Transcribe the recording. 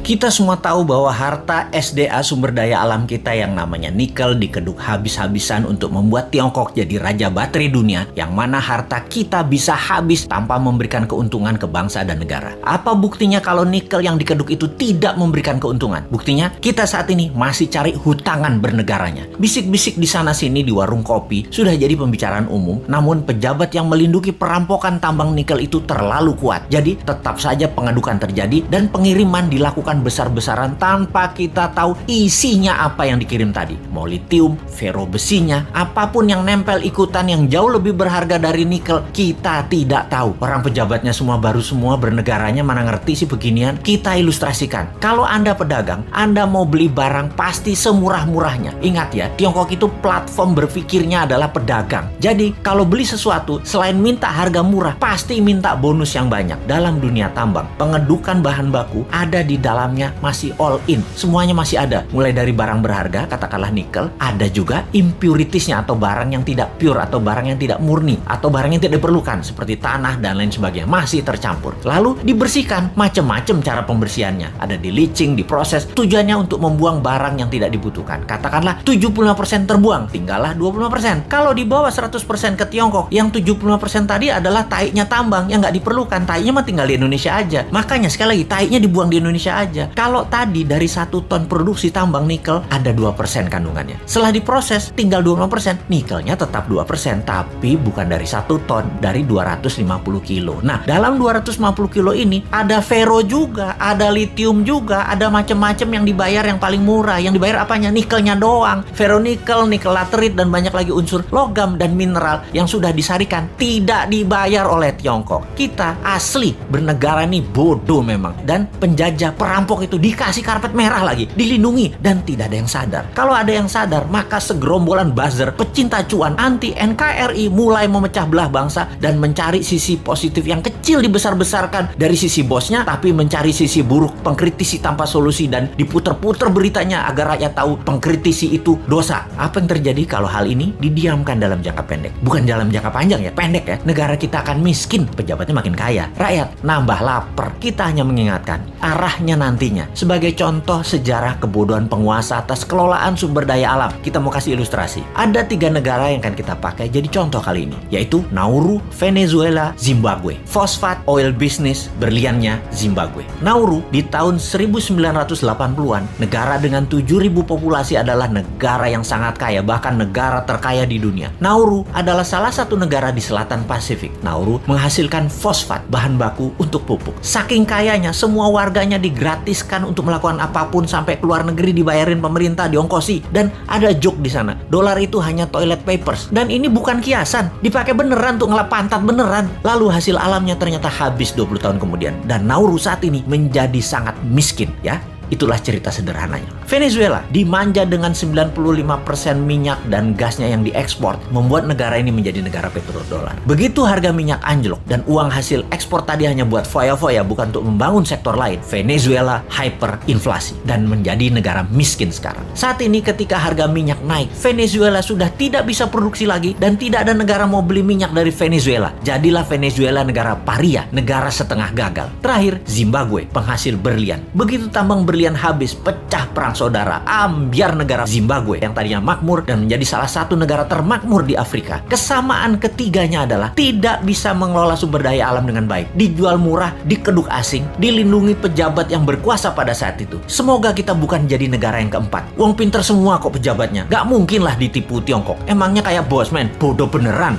Kita semua tahu bahwa harta SDA sumber daya alam kita yang namanya nikel dikeduk habis-habisan untuk membuat Tiongkok jadi raja baterai dunia, yang mana harta kita bisa habis tanpa memberikan keuntungan ke bangsa dan negara. Apa buktinya kalau nikel yang dikeduk itu tidak memberikan keuntungan? Buktinya kita saat ini masih cari hutangan bernegaranya. Bisik-bisik di sana-sini di warung kopi sudah jadi pembicaraan umum, namun pejabat yang melindungi perampokan tambang nikel itu terlalu kuat. Jadi tetap saja pengadukan terjadi dan pengiriman dilakukan besar-besaran tanpa kita tahu isinya apa yang dikirim tadi. Mau litium, fero besinya, apapun yang nempel ikutan yang jauh lebih berharga dari nikel, kita tidak tahu. Orang pejabatnya semua baru semua, bernegaranya mana ngerti sih beginian. Kita ilustrasikan. Kalau Anda pedagang, Anda mau beli barang pasti semurah-murahnya. Ingat ya, Tiongkok itu platform berpikirnya adalah pedagang. Jadi kalau beli sesuatu, selain minta harga murah, pasti minta bonus yang banyak. Dalam dunia tambang, pengedukan bahan baku ada di dalamnya masih all in. Semuanya masih ada. Mulai dari barang berharga, katakanlah nikel, ada juga impuritiesnya atau barang yang tidak pure atau barang yang tidak murni atau barang yang tidak diperlukan seperti tanah dan lain sebagainya masih tercampur. Lalu dibersihkan, macam-macam cara pembersihannya. Ada di leaching, diproses, tujuannya untuk membuang barang yang tidak dibutuhkan. Katakanlah 75% terbuang, tinggallah 25%. Kalau dibawa 100% ke Tiongkok, yang 75% tadi adalah taiknya tambang yang nggak diperlukan. Taiknya mah tinggal di Indonesia aja. Makanya sekali lagi, taiknya dibuang di Indonesia aja. Kalau tadi dari 1 ton produksi tambang nikel ada 2% kandungannya. Setelah diproses tinggal 25%, nikelnya tetap 2%, tapi bukan dari 1 ton, dari 250 kilo. Nah, dalam 250 kilo ini ada fero juga, ada litium juga, ada macam-macam yang dibayar yang paling murah. Yang dibayar apanya? Nikelnya doang. Feronikel, nikel laterit, dan banyak lagi unsur logam dan mineral yang sudah disarikan tidak dibayar oleh Tiongkok. Kita asli bernegara nih bodoh memang. Dan penjajah perampok itu dikasih karpet merah lagi, dilindungi, dan tidak ada yang sadar. Kalau ada yang sadar, maka segerombolan buzzer pecinta cuan anti NKRI mulai memecah belah bangsa dan mencari sisi positif yang kecil dibesar-besarkan dari sisi bosnya, tapi mencari sisi buruk, pengkritisi tanpa solusi, dan diputer-puter beritanya agar rakyat tahu pengkritisi itu dosa. Apa yang terjadi kalau hal ini didiamkan dalam jangka pendek? Bukan dalam jangka panjang ya, pendek ya. Negara kita akan miskin, pejabatnya makin kaya, rakyat nambah lapar. Kita hanya mengingatkan arahnya nantinya. Sebagai contoh sejarah kebodohan penguasa atas kelolaan sumber daya alam, kita mau kasih ilustrasi. Ada 3 negara yang akan kita pakai jadi contoh kali ini, yaitu Nauru, Venezuela, Zimbabwe. Fosfat, oil business, berliannya Zimbabwe. Nauru di tahun 1980-an, negara dengan 7.000 populasi adalah negara yang sangat kaya, bahkan negara terkaya di dunia. Nauru adalah salah satu negara di selatan Pasifik. Nauru menghasilkan fosfat, bahan baku untuk pupuk. Saking kayanya, semua warganya digratiskan untuk melakukan apapun, sampai keluar negeri dibayarin pemerintah, diongkosi. Dan ada joke di sana, dolar itu hanya toilet papers. Dan ini bukan kiasan, dipakai beneran untuk ngelap pantat beneran. Lalu hasil alamnya ternyata habis 20 tahun kemudian. Dan Nauru saat ini menjadi sangat miskin ya. Itulah cerita sederhananya. Venezuela dimanja dengan 95% minyak dan gasnya yang diekspor, membuat negara ini menjadi negara petrodolar. Begitu harga minyak anjlok dan uang hasil ekspor tadi hanya buat foya-foya, bukan untuk membangun sektor lain, Venezuela hyperinflasi dan menjadi negara miskin sekarang. Saat ini ketika harga minyak naik, Venezuela sudah tidak bisa produksi lagi dan tidak ada negara mau beli minyak dari Venezuela. Jadilah Venezuela negara paria, negara setengah gagal. Terakhir, Zimbabwe, penghasil berlian. Begitu tambang berlian habis, pecah perang saudara, ambyar negara Zimbabwe yang tadinya makmur dan menjadi salah satu negara termakmur di Afrika. Kesamaan ketiganya adalah tidak bisa mengelola sumber daya alam dengan baik, dijual murah, dikeduk asing, dilindungi pejabat yang berkuasa pada saat itu. Semoga kita bukan jadi negara yang keempat. Wong pinter semua kok pejabatnya, gak mungkin lah ditipu Tiongkok. Emangnya kayak Bosman, bodoh beneran.